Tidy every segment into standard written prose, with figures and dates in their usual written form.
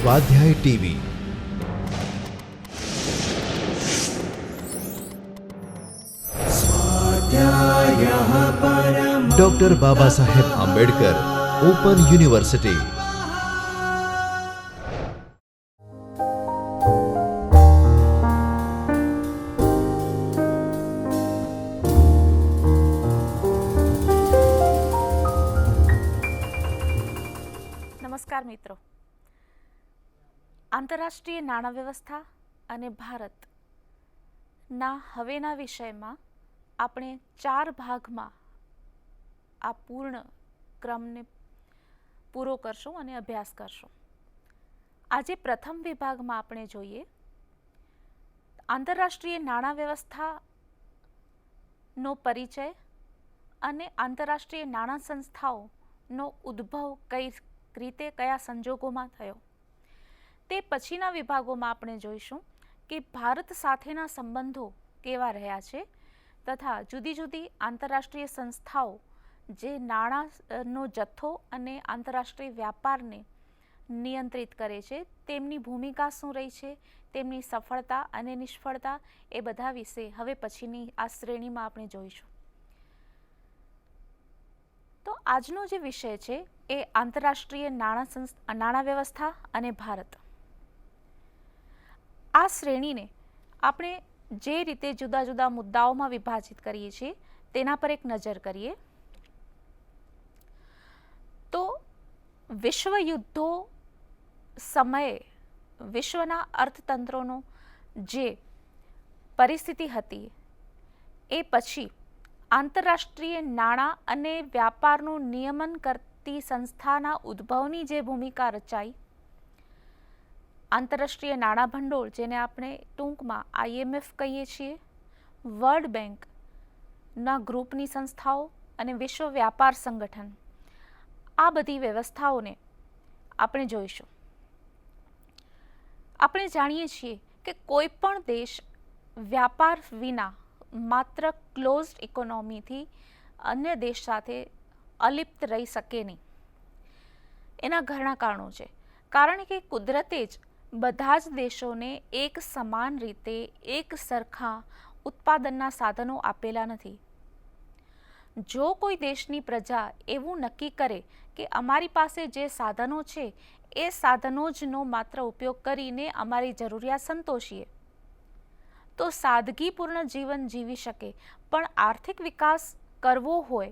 સ્વાધ્યાય TV. Doctor Baba Saheb Ambedkar open university. નમસ્કાર મિત્રો. આંતરરાષ્ટ્રીય નાણાં વ્યવસ્થા અને ભારતના હવેના વિષયમાં આપણે 4 ભાગમાં આ પૂર્ણ ક્રમને પૂરો કરશું અને અભ્યાસ કરશું. આજે પ્રથમ વિભાગમાં આપણે જોઈએ આંતરરાષ્ટ્રીય નાણાં વ્યવસ્થાનો પરિચય અને આંતરરાષ્ટ્રીય નાણાં સંસ્થાઓનો ઉદ્ભવ કઈ રીતે કયા સંજોગોમાં થયો. તે પછીના વિભાગોમાં આપણે જોઈશું કે ભારત સાથેના સંબંધો કેવા રહ્યા છે તથા જુદી જુદી આંતરરાષ્ટ્રીય સંસ્થાઓ જે નાણાંનો જથ્થો અને આંતરરાષ્ટ્રીય વ્યાપારને નિયંત્રિત કરે છે તેમની ભૂમિકા શું રહી છે, તેમની સફળતા અને નિષ્ફળતા એ બધા વિશે હવે પછીની આ શ્રેણીમાં આપણે જોઈશું. તો આજનો જે વિષય છે એ આંતરરાષ્ટ્રીય નાણાં વ્યવસ્થા અને ભારત. આ શ્રેણીને આપણે જે રીતે જુદા જુદા મુદ્દાઓમાં વિભાજિત કરીએ છીએ તેના પર એક નજર કરીએ તો વિશ્વ યુદ્ધો સમયે વિશ્વના અર્થતંત્રોનો જે પરિસ્થિતિ હતી એ પછી આંતરરાષ્ટ્રીય નાણાં અને વ્યાપારનું નિયમન કરતી સંસ્થાના ઉદ્ભવની જે ભૂમિકા રચાઈ, આંતરરાષ્ટ્રીય નાણાં ભંડોળ જેને આપણે ટૂંકમાં IMF કહીએ છીએ, વર્લ્ડ બેંકના ગ્રુપની સંસ્થાઓ અને વિશ્વ વ્યાપાર સંગઠન, આ બધી વ્યવસ્થાઓને આપણે જોઈશું. આપણે જાણીએ છીએ કે કોઈ પણ દેશ વ્યાપાર વિના માત્ર ક્લોઝડ ઇકોનોમીથી અન્ય દેશ સાથે અલિપ્ત રહી શકે નહીં. એના ઘણા કારણો છે. કારણ કે કુદરતે જ બધા જ દેશોને એક સમાન રીતે એક સરખા ઉત્પાદનના સાધનો આપેલા નથી. જો કોઈ દેશની પ્રજા એવું નક્કી કરે કે અમારી પાસે જે સાધનો છે એ સાધનો જનો માત્ર ઉપયોગ કરીને અમારી જરૂરિયાત સંતોષીએ તો સાદગીપૂર્ણ જીવન જીવી શકે, પણ આર્થિક વિકાસ કરવો હોય,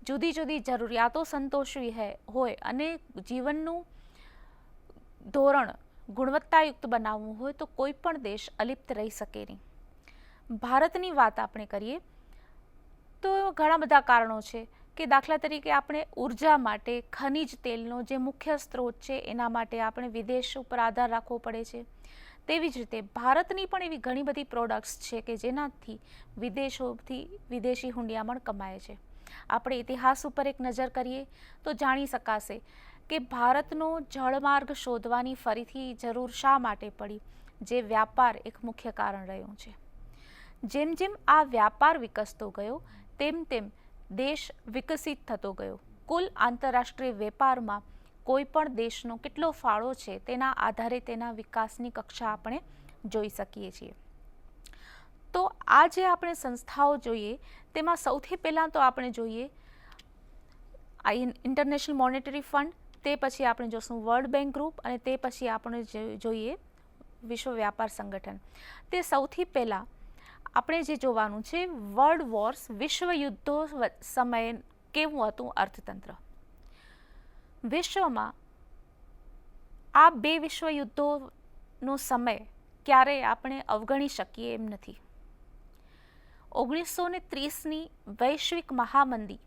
જુદી જુદી જરૂરિયાતો સંતોષવી હોય અને જીવનનું ધોરણ ગુણવત્તાયુક્ત બનાવવું હોય તો કોઈ પણ દેશ અલિપ્ત રહી શકે નહીં. ભારતની વાત આપણે કરીએ તો ઘણા બધા કારણો છે કે દાખલા તરીકે આપણે ઉર્જા માટે ખનિજ તેલનો જે મુખ્ય સ્ત્રોત છે એના માટે આપણે વિદેશ ઉપર આધાર રાખવો પડે છે. તેવી જ રીતે ભારતની પણ એવી ઘણી બધી પ્રોડક્ટ્સ છે કે જેનાથી વિદેશોથી વિદેશી હુંડિયામણ કમાય છે. આપણે ઇતિહાસ ઉપર એક નજર કરીએ તો જાણી શકાશે કે ભારતનો જળમાર્ગ શોધવાની ફરીથી જરૂર શા માટે પડી, જે વ્યાપાર એક મુખ્ય કારણ રહ્યું છે. જેમ જેમ આ વ્યાપાર વિકસતો ગયો તેમ તેમ દેશ વિકસિત થતો ગયો. કુલ આંતરરાષ્ટ્રીય વેપારમાં કોઈ પણ દેશનો કેટલો ફાળો છે તેના આધારે તેના વિકાસની કક્ષા આપણે જોઈ શકીએ છીએ. તો આ જે આપણે સંસ્થાઓ જોઈએ તેમાં સૌથી પહેલાં તો આપણે જોઈએ ઇન્ટરનેશનલ મોનેટરી ફંડ, તે પછી આપણે જોશું વર્લ્ડ બેંક ગ્રુપ અને તે પછી આપણે જોઈએ વિશ્વ વ્યાપાર સંગઠન. તે સૌથી પહેલાં આપણે જે જોવાનું છે વર્લ્ડ વોર્સ, વિશ્વ યુદ્ધો સમયે કેવું હતું અર્થતંત્ર. વિશ્વમાં આ 2 વિશ્વ યુદ્ધોનો સમય ક્યારેય આપણે અવગણી શકીએ એમ નથી. 1930ની વૈશ્વિક મહામંદી,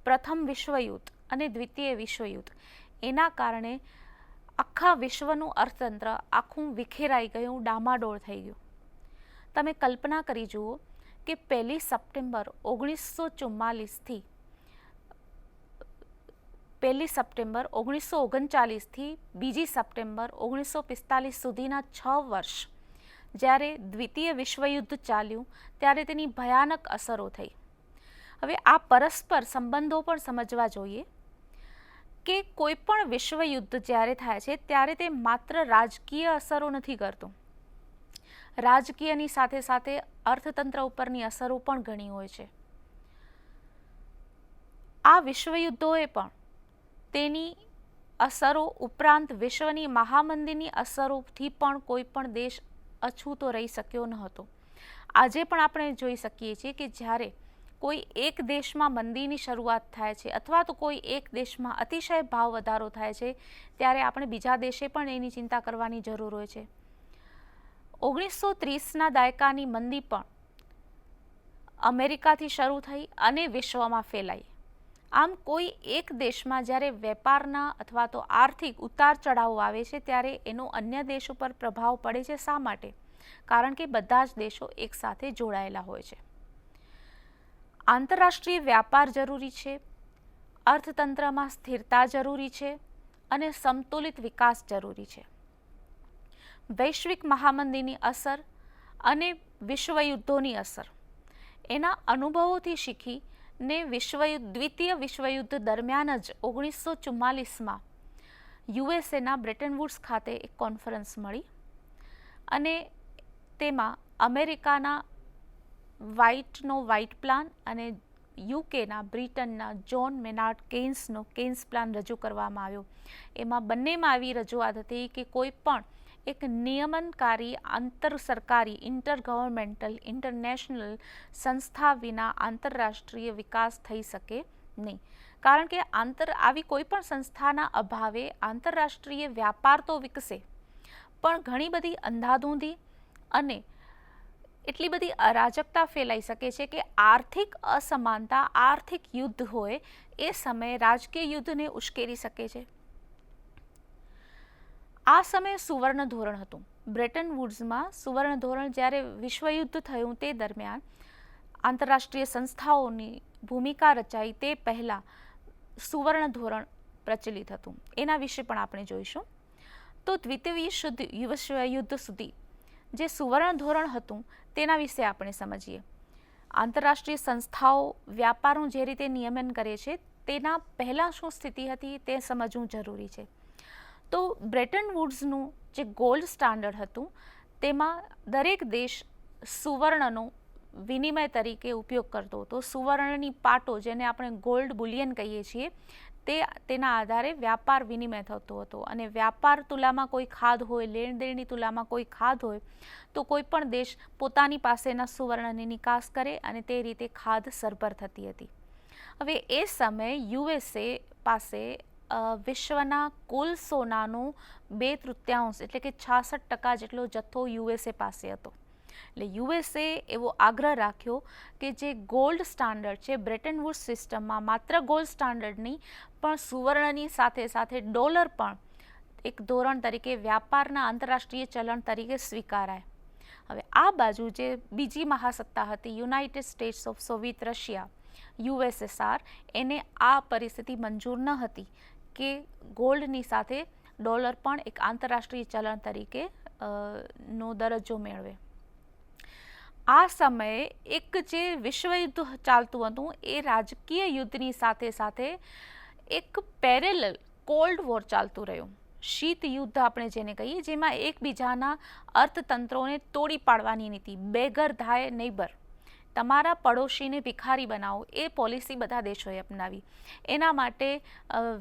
પ્રથમ વિશ્વયુદ્ધ અને દ્વિતીય વિશ્વયુદ્ધ, એના કારણે આખા વિશ્વનું અર્થતંત્ર આખું વિખેરાઈ ગયું, ડામાડોળ થઈ ગયું. તમે કલ્પના કરી જુઓ કે 1 સપ્ટેમ્બર 1939થી 1 સપ્ટેમ્બર 1939થી 2 સપ્ટેમ્બર 1945 સુધીના 6 વર્ષ જ્યારે દ્વિતીય વિશ્વયુદ્ધ ચાલ્યું ત્યારે તેની ભયાનક અસરો થઈ. હવે આ પરસ્પર સંબંધો પણ સમજવા જોઈએ કે કોઈ પણ વિશ્વ યુદ્ધ જ્યારે થાય છે ત્યારે તે માત્ર રાજકીય અસરો નથી કરતું, રાજકીયની સાથે સાથે અર્થતંત્ર ઉપરની અસરો પણ ઘણી હોય છે. આ વિશ્વયુદ્ધોએ પણ તેની અસરો ઉપરાંત વિશ્વની મહામંદીની અસરોથી પણ કોઈ પણ દેશ અછૂતો રહી શક્યો ન હતો. આજે પણ આપણે જોઈ શકીએ છીએ કે જ્યારે કોઈ એક દેશમાં મંદીની શરૂઆત થાય છે અથવા તો કોઈ એક દેશમાં અતિશય ભાવ વધારો થાય છે ત્યારે આપણે બીજા દેશે પણ એની ચિંતા કરવાની જરૂર હોય છે. 1930ના દાયકાની મંદી પણ અમેરિકાથી શરૂ થઈ અને વિશ્વમાં ફેલાઈ. આમ કોઈ એક દેશમાં જ્યારે વેપારના અથવા તો આર્થિક ઉતાર ચઢાવ આવે છે ત્યારે એનો અન્ય દેશ ઉપર પ્રભાવ પડે છે. શા માટે? કારણ કે બધા જ દેશો એકસાથે જોડાયેલા હોય છે. આંતરરાષ્ટ્રીય વ્યાપાર જરૂરી છે, અર્થતંત્રમાં સ્થિરતા જરૂરી છે અને સંતુલિત વિકાસ જરૂરી છે. વૈશ્વિક મહામંદીની અસર અને વિશ્વયુદ્ધોની અસર એના અનુભવોથી શીખીને દ્વિતીય વિશ્વયુદ્ધ દરમિયાન જ 1944માં યુએસએના બ્રેટન વુડ્સ ખાતે એક કોન્ફરન્સ મળી અને તેમાં અમેરિકાના વ્હાઇટ પ્લાન અને યુકેના બ્રિટનના જોન મેનાર્ડ કેન્સનો કેન્સ પ્લાન રજૂ કરવામાં આવ્યો. એમાં બંનેમાં આવી રજૂઆત હતી કે કોઈ પણ એક નિયમનકારી આંતર સરકારી ઇન્ટરગવર્મેન્ટલ ઇન્ટરનેશનલ સંસ્થા વિના આંતરરાષ્ટ્રીય વિકાસ થઈ શકે નહીં. કારણ કે આવી કોઈ પણ સંસ્થાના અભાવે આંતરરાષ્ટ્રીય વ્યાપાર તો વિકસે પણ ઘણી બધી અંધાધૂંધી અને એટલી બધી અરાજકતા ફેલાઈ શકે છે કે આર્થિક અસમાનતા, આર્થિક યુદ્ધ હોય એ સમયે રાજકીય યુદ્ધને ઉશ્કેરી શકે છે. આ સમયે સુવર્ણ ધોરણ હતું. બ્રેટન વુડ્સમાં સુવર્ણ ધોરણ જ્યારે વિશ્વયુદ્ધ થયું તે દરમિયાન આંતરરાષ્ટ્રીય સંસ્થાઓની ભૂમિકા રચાઈ તે પહેલાં સુવર્ણ ધોરણ પ્રચલિત હતું. એના વિશે પણ આપણે જોઈશું. તો દ્વિતીય વિશ્વયુદ્ધ સુધી જે સુવર્ણ ધોરણ હતું તેના વિશે આપણે સમજીએ. આંતરરાષ્ટ્રીય સંસ્થાઓ વ્યાપારનું જે રીતે નિયમન કરે છે તેના પહેલાં શું સ્થિતિ હતી તે સમજવું જરૂરી છે. તો બ્રેટન વુડ્સનું જે ગોલ્ડ સ્ટાન્ડર્ડ હતું તેમાં દરેક દેશ સુવર્ણનો વિનિમય તરીકે ઉપયોગ કરતો હતો. સુવર્ણની પાટો, જેને આપણે ગોલ્ડ બુલિયન કહીએ છીએ, તેના આધારે વ્યાપાર વિનિમય થતો હતો. અને વ્યાપાર તુલામાં કોઈ ખાધ હોય, લેણદેણની તુલામાં કોઈ ખાધ હોય તો કોઈ પણ દેશ પોતાની પાસેના સુવર્ણની નિકાસ કરે અને તે રીતે ખાધ સરભર થતી હતી. હવે એ સમયે યુએસએ પાસે વિશ્વના કુલ સોનાનું 2/3 એટલે કે 66% જેટલો જથ્થો યુએસએ પાસે હતો. એટલે યુએસએ એવો આગ્રહ રાખ્યો કે જે ગોલ્ડ સ્ટાન્ડર્ડ છે બ્રેટન વુડ્સ સિસ્ટમમાં માત્ર ગોલ્ડ સ્ટાન્ડર્ડ નહીં પણ સુવર્ણની સાથે સાથે ડોલર પણ એક ધોરણ તરીકે વ્યાપારના આંતરરાષ્ટ્રીય ચલણ તરીકે સ્વીકારાય. હવે આ બાજુ જે બીજી મહાસત્તા હતી United states of Soviet Russia USSR, એને આ પરિસ્થિતિ મંજૂર ન હતી કે ગોલ્ડની સાથે ડોલર પણ એક આંતરરાષ્ટ્રીય ચલણ તરીકે નો દરજ્જો મેળવે. આ સમયે એક જે વિશ્વયુદ્ધ ચાલતું હતું એ રાજકીય યુદ્ધની સાથે સાથે એક પેરેલલ કોલ્ડ વોર ચાલતું રહ્યું. શીત યુદ્ધ આપણે જેને કહીએ, જેમાં એકબીજાના અર્થતંત્રોને તોડી પાડવાની નીતિ, બેગર ધાય નેબર, તમારા પડોશીને ભિખારી બનાવો, એ પોલિસી બધા દેશોએ અપનાવી. એના માટે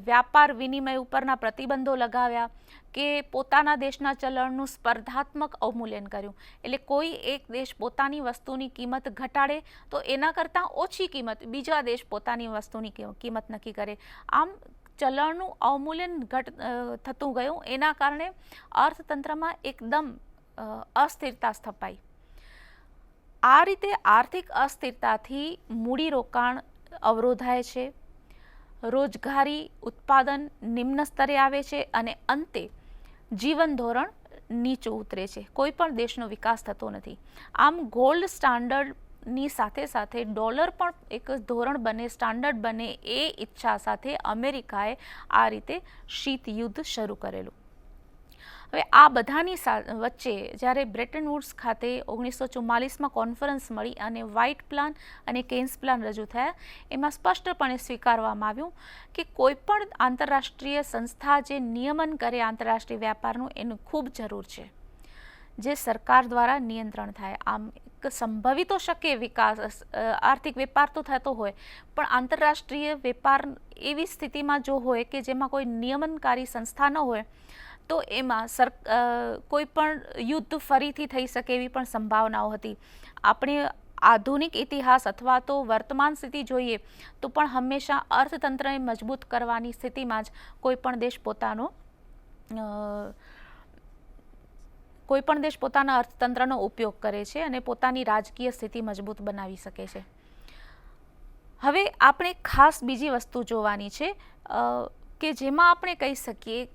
વ્યાપાર વિનિમય ઉપરના પ્રતિબંધો લગાવ્યા કે પોતાના દેશના ચલણનું સ્પર્ધાત્મક અવમૂલ્યન કર્યું. એટલે કોઈ એક દેશ પોતાની વસ્તુની કિંમત ઘટાડે તો એના કરતાં ઓછી કિંમત બીજા દેશ પોતાની વસ્તુની કિંમત નક્કી કરે. આમ ચલણનું અવમૂલ્યન થતું ગયું. એના કારણે અર્થતંત્રમાં એકદમ અસ્થિરતા સ્થપાઈ. આ રીતે આર્થિક અસ્થિરતાથી મૂડીરોકાણ અવરોધાય છે, રોજગારી ઉત્પાદન નિમ્ન સ્તરે આવે છે અને અંતે જીવન ધોરણ નીચું ઉતરે છે. કોઈ પણ દેશનો વિકાસ થતો નથી. આમ ગોલ્ડ સ્ટાન્ડર્ડની સાથે સાથે ડોલર પણ એક ધોરણ બને, સ્ટાન્ડર્ડ બને, એ ઈચ્છા સાથે અમેરિકાએ આ રીતે શીત યુદ્ધ શરૂ કરેલું. હવે આ બધાની વચ્ચે જ્યારે બ્રેટન વુડ્સ ખાતે 1944માં કોન્ફરન્સ મળી અને વ્હાઇટ પ્લાન અને કેન્સ પ્લાન રજૂ થયા, એમાં સ્પષ્ટપણે સ્વીકારવામાં આવ્યું કે કોઈ પણ આંતરરાષ્ટ્રીય સંસ્થા જે નિયમન કરે આંતરરાષ્ટ્રીય વ્યાપારનું, એનું ખૂબ જરૂર છે, જે સરકાર દ્વારા નિયંત્રણ થાય. આમ એક સંભવિત તો શક્ય વિકાસ, આર્થિક વેપાર તો થતો હોય, પણ આંતરરાષ્ટ્રીય વેપાર એવી સ્થિતિમાં જો હોય કે જેમાં કોઈ નિયમનકારી સંસ્થા ન હોય, તો એમાં કોઈ પણ યુદ્ધ ફરીથી થઈ શકે એવી પણ સંભાવનાઓ હતી. આપણે આધુનિક ઇતિહાસ અથવા તો વર્તમાન સ્થિતિ જોઈએ તો પણ હંમેશા અર્થતંત્રને મજબૂત કરવાની સ્થિતિમાં જ કોઈ પણ દેશ પોતાના અર્થતંત્રનો ઉપયોગ કરે છે અને પોતાની રાજકીય સ્થિતિ મજબૂત બનાવી શકે છે. હવે આપણે ખાસ બીજી વસ્તુ જોવાની છે કે જેમાં આપણે કહી શકીએ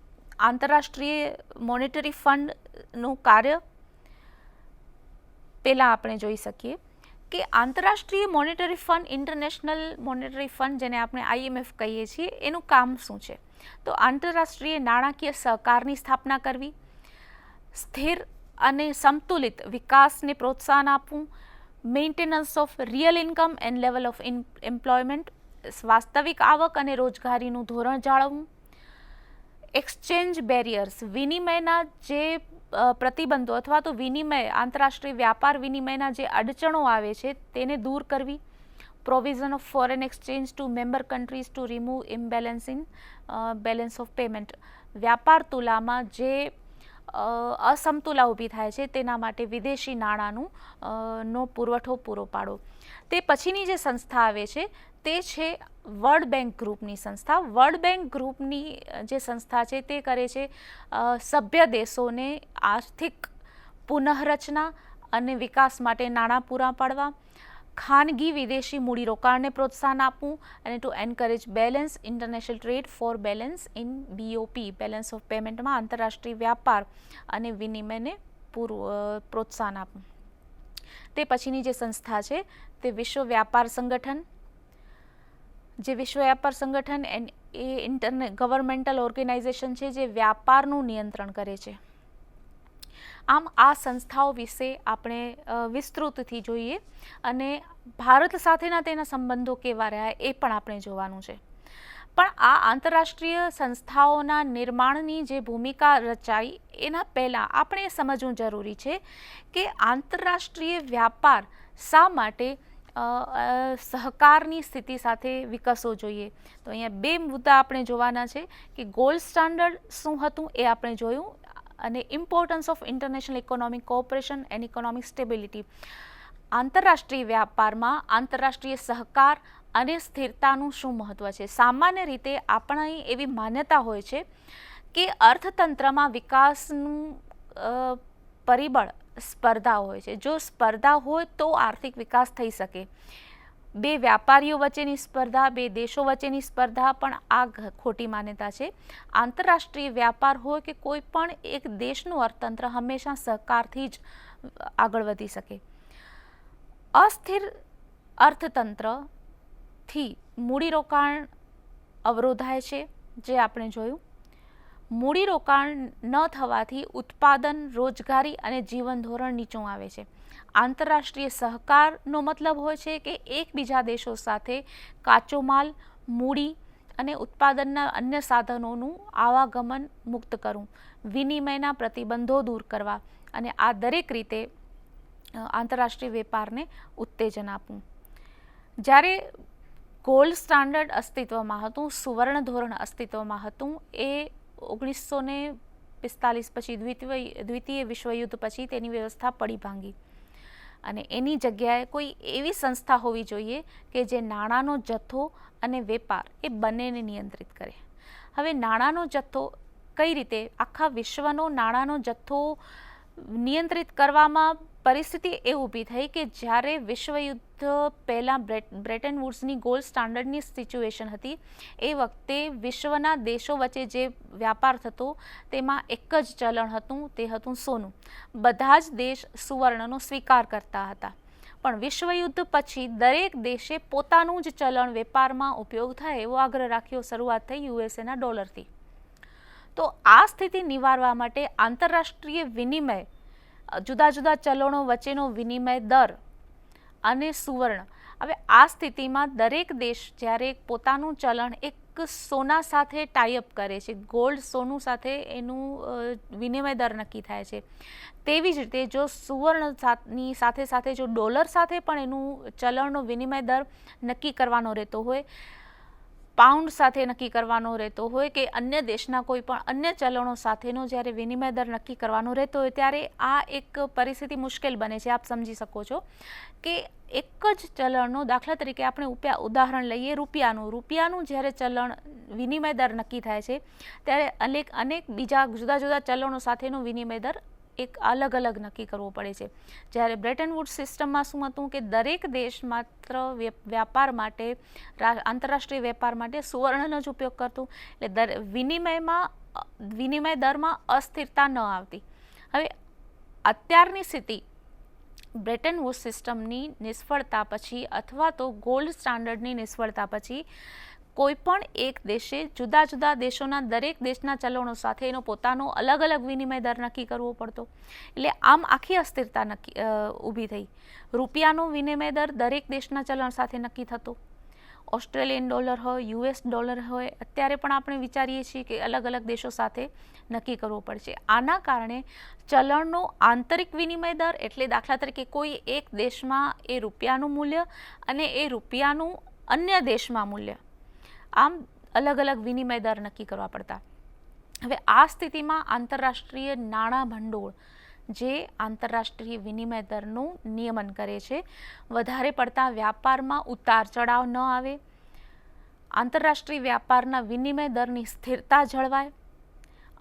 આંતરરાષ્ટ્રીય મોનેટરી ફંડનું કાર્ય. પહેલાં આપણે જોઈ શકીએ કે આંતરરાષ્ટ્રીય monetary fund, international monetary fund જેને આપણે IMF કહીએ છીએ, એનું કામ શું છે? તો આંતરરાષ્ટ્રીય નાણાકીય સહકારની સ્થાપના કરવી, સ્થિર અને સંતુલિત વિકાસને પ્રોત્સાહન આપવું, maintenance of real income and level of employment, વાસ્તવિક આવક અને રોજગારીનું ધોરણ જાળવવું, એક્સચેન્જ બેરિયર્સ, વિનિમયના જે પ્રતિબંધો અથવા તો આંતરરાષ્ટ્રીય વ્યાપાર વિનિમયના જે અડચણો આવે છે તેને દૂર કરવી, provision of foreign exchange to member countries to remove imbalance in balance of payment, વ્યાપાર તુલામાં જે અસમતુલા ઊભી થાય છે તેના માટે વિદેશી નાણાંનું નો પુરવઠો પૂરો પાડો. તે પછીની જે સંસ્થા આવે છે તે છે વર્લ્ડ બેંક ગ્રુપની સંસ્થા. વર્લ્ડ બેંક ગ્રુપની જે સંસ્થા છે તે કરે છે સભ્ય દેશોને આર્થિક પુનઃરચના અને વિકાસ માટે નાણાં પૂરા પાડવા, ખાનગી વિદેશી મૂડીરોકાણને પ્રોત્સાહન આપવું અને to encourage balance international trade for balance in BOP, balance of પેમેન્ટમાં આંતરરાષ્ટ્રીય વ્યાપાર અને વિનિમયને પ્રોત્સાહન આપવું. તે પછીની જે સંસ્થા છે તે વિશ્વ વ્યાપાર સંગઠન, જે વિશ્વ વ્યાપાર સંગઠન એ ગવર્મેન્ટલ ઓર્ગેનાઇઝેશન છે જે વ્યાપારનું નિયંત્રણ કરે છે. આમ આ સંસ્થાઓ વિશે આપણે વિસ્તૃતથી જોઈએ અને ભારત સાથેના તેના સંબંધો કેવા રહ્યા એ પણ આપણે જોવાનું છે. પણ આ આંતરરાષ્ટ્રીય સંસ્થાઓના નિર્માણની જે ભૂમિકા રચાઈ એના પહેલાં આપણે સમજવું જરૂરી છે કે આંતરરાષ્ટ્રીય વ્યાપાર શા માટે સહકારની સ્થિતિ સાથે વિકસવો જોઈએ. તો અહીંયા બે મુદ્દા આપણે જોવાના છે કે ગોલ્ડ સ્ટાન્ડર્ડ શું હતું એ આપણે જોયું અને importance of international economic cooperation and economic stability. આંતરરાષ્ટ્રીય વ્યાપારમાં આંતરરાષ્ટ્રીય સહકાર અને સ્થિરતાનું શું મહત્ત્વ છે? સામાન્ય રીતે આપણી એવી માન્યતા હોય છે કે અર્થતંત્રમાં વિકાસનું પરિબળ સ્પર્ધા હોય છે. જો સ્પર્ધા હોય તો આર્થિક વિકાસ થઈ શકે. બે વ્યાપારીઓ વચ્ચેની સ્પર્ધા, બે દેશો વચ્ચેની સ્પર્ધા પણ આ ખોટી માન્યતા છે. આંતરરાષ્ટ્રીય વ્યાપાર હોય કે કોઈ પણ એક દેશનું અર્થતંત્ર હંમેશા સહકારથી જ આગળ વધી શકે. અસ્થિર અર્થતંત્રથી મૂડીરોકાણ અવરોધાય છે, જે આપણે જોયું. મૂડીરોકાણ ન થવાથી ઉત્પાદન, રોજગારી અને જીવન ધોરણ નીચું આવે છે. આંતરરાષ્ટ્રીય સહકારનો મતલબ હોય છે કે એકબીજા દેશો સાથે કાચો માલ, મૂડી અને ઉત્પાદનના અન્ય સાધનોનું આવાગમન મુક્ત કરવું, વિનિમયના પ્રતિબંધો દૂર કરવા અને આ દરેક રીતે આંતરરાષ્ટ્રીય વેપારને ઉત્તેજન આપવું. જ્યારે ગોલ્ડ સ્ટાન્ડર્ડ અસ્તિત્વમાં હતું, સુવર્ણ ધોરણ અસ્તિત્વમાં હતું, એ 1945 પછી દ્વિતીય વિશ્વયુદ્ધ પછી તેની વ્યવસ્થા પડી ભાંગી અને એની જગ્યાએ કોઈ એવી સંસ્થા હોવી જોઈએ કે જે નાણાંનો જથ્થો અને વેપાર એ બંનેને નિયંત્રિત કરે. હવે નાણાંનો જથ્થો કઈ રીતે? આખા વિશ્વનો નાણાંનો જથ્થો નિયંત્રિત કરવામાં પરિસ્થિતિ એ ઊભી થઈ કે જ્યારે વિશ્વયુદ્ધ પહેલાં બ્રેટન વુડ્સની ગોલ્ડ સ્ટાન્ડર્ડની સિચ્યુએશન હતી, એ વખતે વિશ્વના દેશો વચ્ચે જે વ્યાપાર થતો તેમાં એક જ ચલણ હતું, તે હતું સોનું. બધા જ દેશ સુવર્ણનો સ્વીકાર કરતા હતા. પણ વિશ્વયુદ્ધ પછી દરેક દેશે પોતાનું જ ચલણ વેપારમાં ઉપયોગ થાય એવો આગ્રહ રાખ્યો. શરૂઆત થઈ USAના ડોલરથી. તો આ સ્થિતિ નિવારવા માટે આંતરરાષ્ટ્રીય વિનિમય, જુદા જુદા ચલણો વચ્ચેનો વિનિમય દર અને સુવર્ણ, હવે આ સ્થિતિમાં દરેક દેશ જ્યારે પોતાનું ચલણ એક સોના સાથે ટાઈઅપ કરે છે, ગોલ્ડ સોનું સાથે એનું વિનિમય દર નક્કી થાય છે, તેવી જ રીતે જો સુવર્ણની સાથે સાથે જો ડોલર સાથે પણ એનું ચલણનો વિનિમય દર નક્કી કરવાનો રહેતો હોય, પાઉન્ડ સાથે નક્કી કરવાનો રહેતો હોય કે અન્ય દેશના કોઈ પણ અન્ય ચલણો સાથેનો જ્યારે વિનિમય દર નક્કી કરવાનો રહેતો હોય, ત્યારે આ એક પરિસ્થિતિ મુશ્કેલ બને છે. આપ સમજી શકો છો કે એક જ ચલણનો, દાખલા તરીકે આપણે ઉદાહરણ લઈએ રૂપિયાનું જ્યારે ચલણ વિનિમય દર નક્કી થાય છે, ત્યારે અનેક બીજા જુદા જુદા ચલણો સાથેનો વિનિમય દર એક અલગ અલગ નક્કી કરવો પડે છે. જ્યારે બ્રેટન વુડ્સ સિસ્ટમમાં શું હતું કે દરેક દેશ માત્ર વ્યાપાર માટે, આંતરરાષ્ટ્રીય વેપાર માટે સુવર્ણનો જ ઉપયોગ કરતું, એટલે વિનિમય દરમાં અસ્થિરતા ન આવતી. હવે અત્યારની સ્થિતિ બ્રેટન વુડ્સ સિસ્ટમની નિષ્ફળતા પછી અથવા તો ગોલ્ડ સ્ટાન્ડર્ડની નિષ્ફળતા પછી કોઈ પણ એક દેશે જુદા જુદા દેશોના દરેક દેશના ચલણો સાથે એનો પોતાનો અલગ અલગ વિનિમય દર નક્કી કરવો પડતો. એટલે આમ આખી અસ્થિરતા ઊભી થઈ. રૂપિયાનો વિનિમય દર દરેક દેશના ચલણ સાથે નક્કી થતો. ઓસ્ટ્રેલિયન ડોલર હોય, યુએસ ડોલર હોય, અત્યારે પણ આપણે વિચારીએ છીએ કે અલગ અલગ દેશો સાથે નક્કી કરવો પડશે. આના કારણે ચલણનો આંતરિક વિનિમય દર, એટલે દાખલા તરીકે કોઈ એક દેશમાં એ રૂપિયાનું મૂલ્ય અને એ રૂપિયાનું અન્ય દેશમાં મૂલ્ય, આમ અલગ અલગ વિનિમય દર નક્કી કરવા પડતા. હવે આ સ્થિતિમાં આંતરરાષ્ટ્રીય નાણાં ભંડોળ જે આંતરરાષ્ટ્રીય વિનિમય દરનું નિયમન કરે છે, વધારે પડતા વ્યાપારમાં ઉતાર ચઢાવ ન આવે, આંતરરાષ્ટ્રીય વ્યાપારના વિનિમય દરની સ્થિરતા જળવાય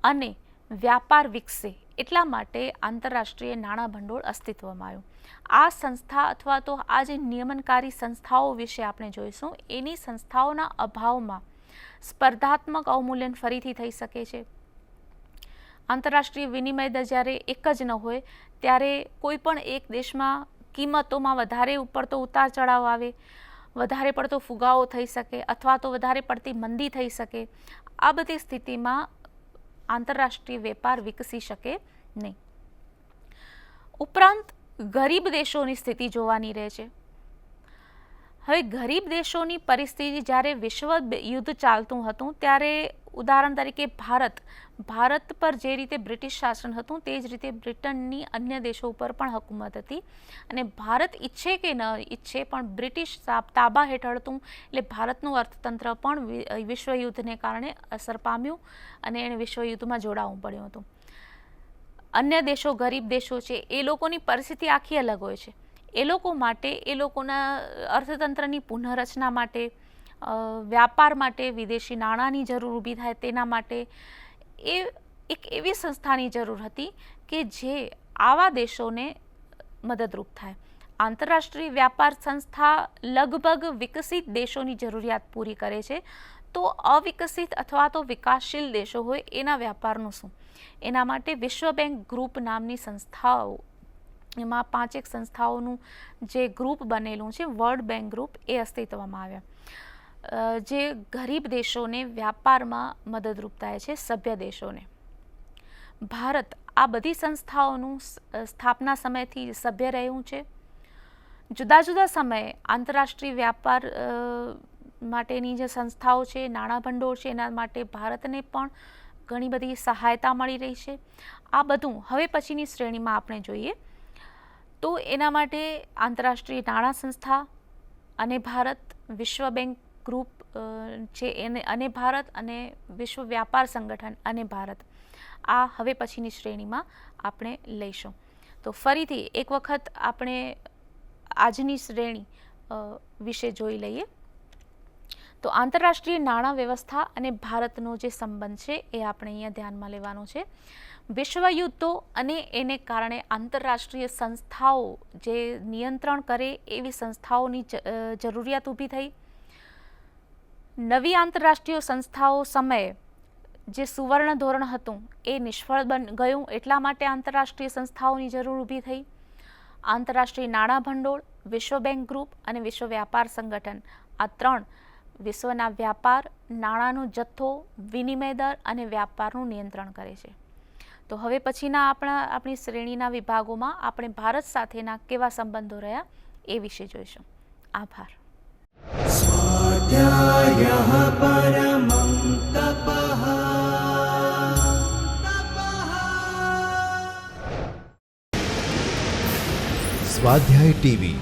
અને વ્યાપાર વિકસે, એટલા માટે આંતરરાષ્ટ્રીય નાણાં ભંડોળ અસ્તિત્વમાં આવ્યું. આ સંસ્થા અથવા તો આ જે નિયમનકારી સંસ્થાઓ વિશે આપણે જોઈશું, એની સંસ્થાઓના અભાવમાં સ્પર્ધાત્મક અવમૂલ્યન ફરીથી થઈ શકે છે. આંતરરાષ્ટ્રીય વિનિમય દર જ્યારે એક જ ન હોય, ત્યારે કોઈ પણ એક દેશમાં કિંમતોમાં વધારે પડતો ઉતાર ચઢાવ આવે, વધારે પડતો ફુગાવો થઈ શકે અથવા તો વધારે પડતી મંદી થઈ શકે. આ બધી સ્થિતિમાં આંતરરાષ્ટ્રીય વેપાર વિકસી શકે નહીં. ઉપરાંત ગરીબ દેશોની સ્થિતિ જોવાની રહે છે. હવે ગરીબ દેશોની પરિસ્થિતિ જ્યારે વિશ્વ યુદ્ધ ચાલતું હતું ત્યારે ઉદાહરણ તરીકે ભારત પર જે રીતે બ્રિટિશ શાસન હતું તે જ રીતે બ્રિટનની અન્ય દેશો ઉપર પણ હુકુમત હતી, અને ભારત ઈચ્છે કે ન ઈચ્છે પણ બ્રિટિશ તાબા હેઠળ હતું, એટલે ભારતનું અર્થતંત્ર પણ વિશ્વયુદ્ધને કારણે અસર પામ્યું અને એને વિશ્વયુદ્ધમાં જોડાવવું પડ્યું હતું. અન્ય દેશો, ગરીબ દેશો છે, એ લોકોની પરિસ્થિતિ આખી અલગ હોય છે. એ લોકો માટે, એ લોકોના અર્થતંત્રની પુનઃરચના માટે, વ્યાપાર માટે વિદેશી નાણાંની જરૂર ઊભી થાય તેના માટે એક એવી સંસ્થાની જરૂર હતી કે જે આવા દેશોને મદદરૂપ થાય. આંતરરાષ્ટ્રીય વ્યાપાર સંસ્થા લગભગ વિકસિત દેશોની જરૂરિયાત પૂરી કરે છે, તો અવિકસિત અથવા તો વિકાસશીલ દેશો હોય એના વ્યાપારનું શું? એના માટે વિશ્વ બેંક ગ્રુપ નામની સંસ્થાઓ, એમાં 5 સંસ્થાઓનું જે ગ્રુપ બનેલું છે, વર્લ્ડ બેંક ગ્રુપ, એ અસ્તિત્વમાં આવ્યા, જે ગરીબ દેશોને વ્યાપારમાં મદદરૂપ થાય છે, સભ્ય દેશોને. ભારત આ બધી સંસ્થાઓનું સ્થાપના સમયથી સભ્ય રહ્યું છે. જુદા જુદા સમયે આંતરરાષ્ટ્રીય વ્યાપાર માટેની જે સંસ્થાઓ છે, નાણાં ભંડોળ છે, એના માટે ભારતને પણ ઘણી બધી સહાયતા મળી રહી છે. આ બધું હવે પછીની શ્રેણીમાં આપણે જોઈએ. તો એના માટે આંતરરાષ્ટ્રીય નાણાં સંસ્થા અને ભારત, વિશ્વ બેંક ગ્રુપ છે અને ભારત, અને વિશ્વ વ્યાપાર સંગઠન અને ભારત, આ હવે પછીની શ્રેણીમાં આપણે લઈશું. તો ફરીથી એક વખત આપણે આજની શ્રેણી વિશે જોઈ લઈએ. તો આંતરરાષ્ટ્રીય નાણાં વ્યવસ્થા અને ભારતનો જે સંબંધ છે એ આપણે અહીંયા ધ્યાનમાં લેવાનો છે. વિશ્વયુદ્ધો અને એને કારણે આંતરરાષ્ટ્રીય સંસ્થાઓ જે નિયંત્રણ કરે એવી સંસ્થાઓની જરૂરિયાત ઊભી થઈ. નવી આંતરરાષ્ટ્રીય સંસ્થાઓ સમયે જે સુવર્ણ ધોરણ હતું એ નિષ્ફળ ગયું, એટલા માટે આંતરરાષ્ટ્રીય સંસ્થાઓની જરૂર ઊભી થઈ. આંતરરાષ્ટ્રીય નાણાં ભંડોળ, વિશ્વ બેંક ગ્રુપ અને વિશ્વ વ્યાપાર સંગઠન, આ 3 વિશ્વના વ્યાપાર, નાણાંનો જથ્થો, વિનિમય દર અને વ્યાપારનું નિયંત્રણ કરે છે. તો હવે પછીના આપણી શ્રેણીના વિભાગોમાં આપણે ભારત સાથેના કેવા સંબંધો રહ્યા એ વિશે જોઈશું. આભાર. स्वाध्यायः परमं तपः. સ્વાધ્યાય ટીવી